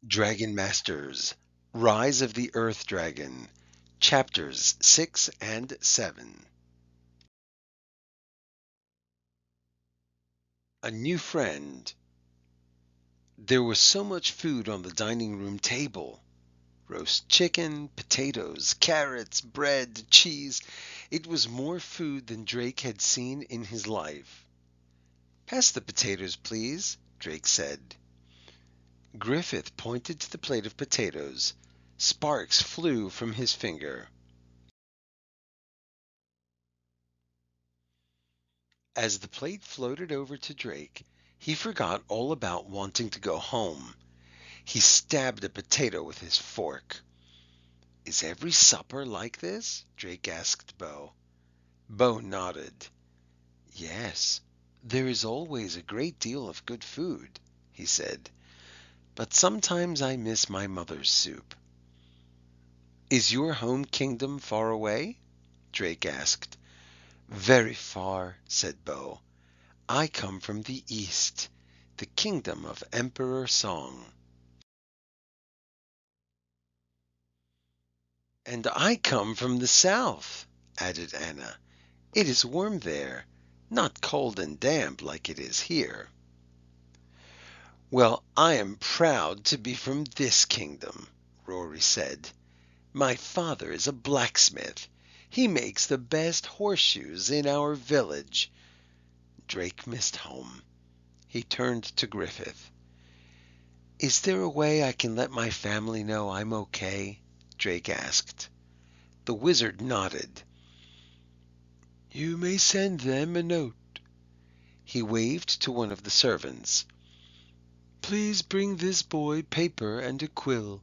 Dragon Masters, Rise of the Earth Dragon, Chapters 6 and 7. A New Friend. There was so much food on the dining room table. Roast chicken, potatoes, carrots, bread, cheese. It was more food than Drake had seen in his life. "Pass the potatoes, please," Drake said. Griffith pointed to the plate of potatoes. Sparks flew from his finger. As the plate floated over to Drake, he forgot all about wanting to go home. He stabbed a potato with his fork. "Is every supper like this?" Drake asked Bo. Bo nodded. "Yes, there is always a great deal of good food," he said. "But sometimes I miss my mother's soup." "Is your home kingdom far away?" Drake asked. "Very far," said Bo. "I come from the East, the kingdom of Emperor Song." "And I come from the South," added Anna. "It is warm there, not cold and damp like it is here." "Well, I am proud to be from this kingdom," Rory said. "My father is a blacksmith. He makes the best horseshoes in our village." Drake missed home. He turned to Griffith. "Is there a way I can let my family know I'm okay?" Drake asked. The wizard nodded. "You may send them a note." He waved to one of the servants. "Please bring this boy paper and a quill."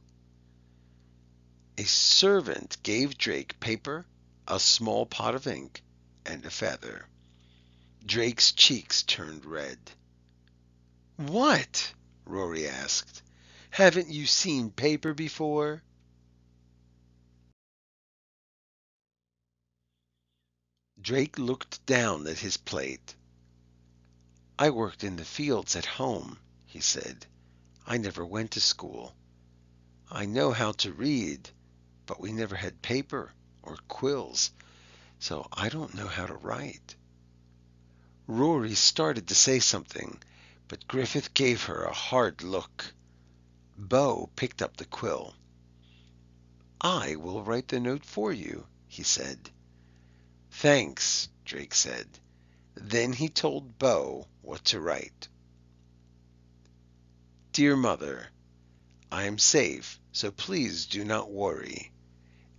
A servant gave Drake paper, a small pot of ink, and a feather. Drake's cheeks turned red. "What?" Rory asked. "Haven't you seen paper before?" Drake looked down at his plate. "I worked in the fields at home," he said. "I never went to school. I know how to read, but we never had paper or quills, so I don't know how to write." Rory started to say something, but Griffith gave her a hard look. Bo picked up the quill. "I will write the note for you," he said. "Thanks," Drake said. Then he told Bo what to write. "Dear Mother, I am safe, so please do not worry.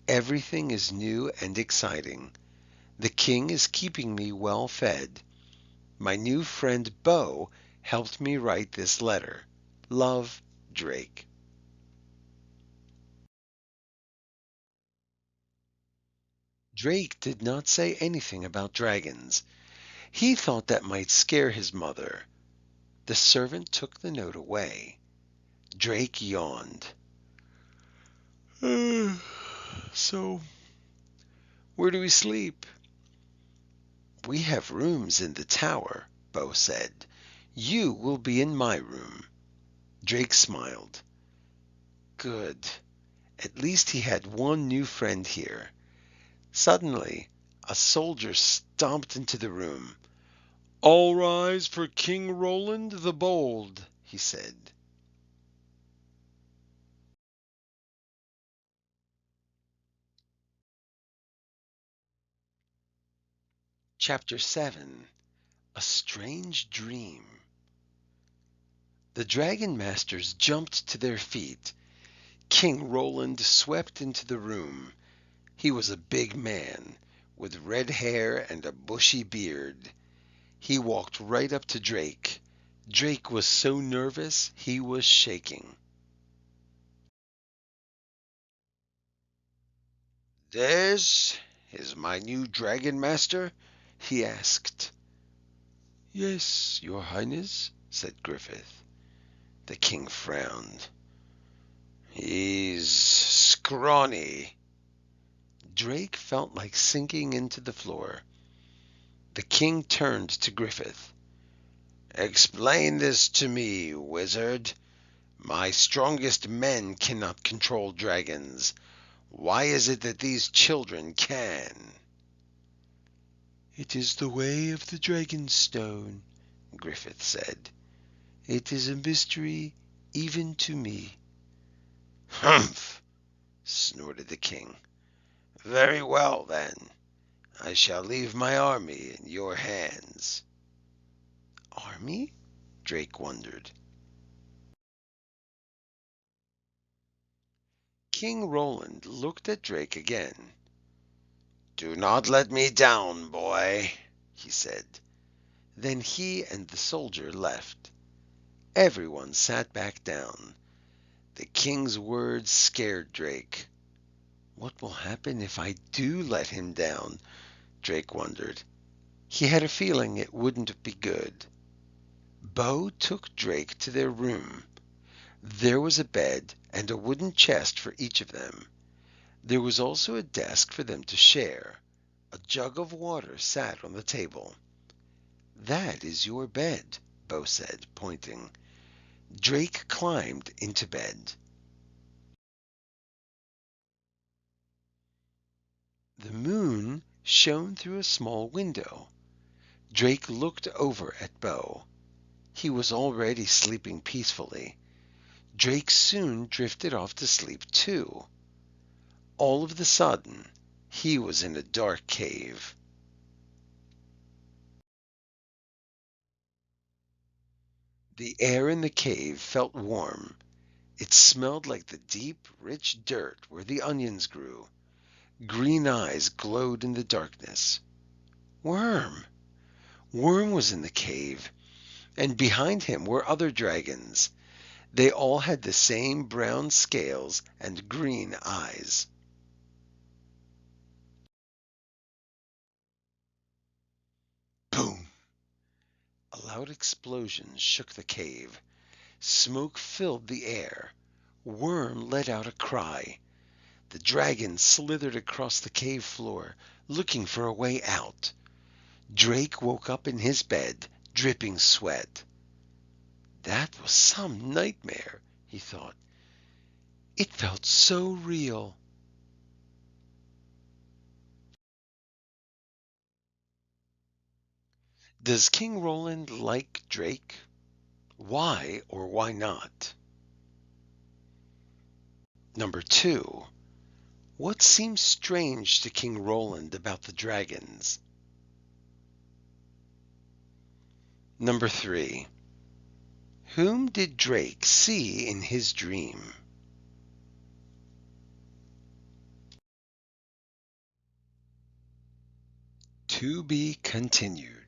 Everything is new and exciting. The king is keeping me well fed. My new friend Bo helped me write this letter. Love, Drake." Drake did not say anything about dragons. He thought that might scare his mother. The servant took the note away. Drake yawned. "So, where do we sleep?" "We have rooms in the tower," Bo said. "You will be in my room." Drake smiled. Good. At least he had one new friend here. Suddenly, a soldier stomped into the room. "All rise for King Roland the Bold," he said. Chapter 7. A Strange Dream. The Dragon Masters jumped to their feet. King Roland swept into the room. He was a big man, with red hair and a bushy beard. He walked right up to Drake. Drake was so nervous he was shaking. "This is my new Dragon Master?" he asked. "Yes, your Highness," said Griffith. The king frowned. "He's scrawny." Drake felt like sinking into the floor. The king turned to Griffith. "Explain this to me, wizard. My strongest men cannot control dragons. Why is it that these children can?" "It is the way of the Dragonstone," Griffith said. "It is a mystery even to me." "Humph!" snorted the king. "Very well, then. I shall leave my army in your hands." "Army?" Drake wondered. King Roland looked at Drake again. "Do not let me down, boy," he said. Then he and the soldier left. Everyone sat back down. The king's words scared Drake. What will happen if I do let him down? Drake wondered. He had a feeling it wouldn't be good. Bo took Drake to their room. There was a bed and a wooden chest for each of them. There was also a desk for them to share. A jug of water sat on the table. "That is your bed," Bo said, pointing. Drake climbed into bed. The moon shone through a small window. Drake looked over at Bo. He was already sleeping peacefully. Drake soon drifted off to sleep too. All of a sudden, he was in a dark cave. The air in the cave felt warm. It smelled like the deep, rich dirt where the onions grew. Green eyes glowed in the darkness. Worm! Worm was in the cave, and behind him were other dragons. They all had the same brown scales and green eyes. Boom! A loud explosion shook the cave. Smoke filled the air. Worm let out a cry. The dragon slithered across the cave floor, looking for a way out. Drake woke up in his bed, dripping sweat. That was some nightmare, he thought. It felt so real. Does King Roland like Drake? Why or why not? Number 2. What seems strange to King Roland about the dragons? Number 3. Whom did Drake see in his dream? To be continued.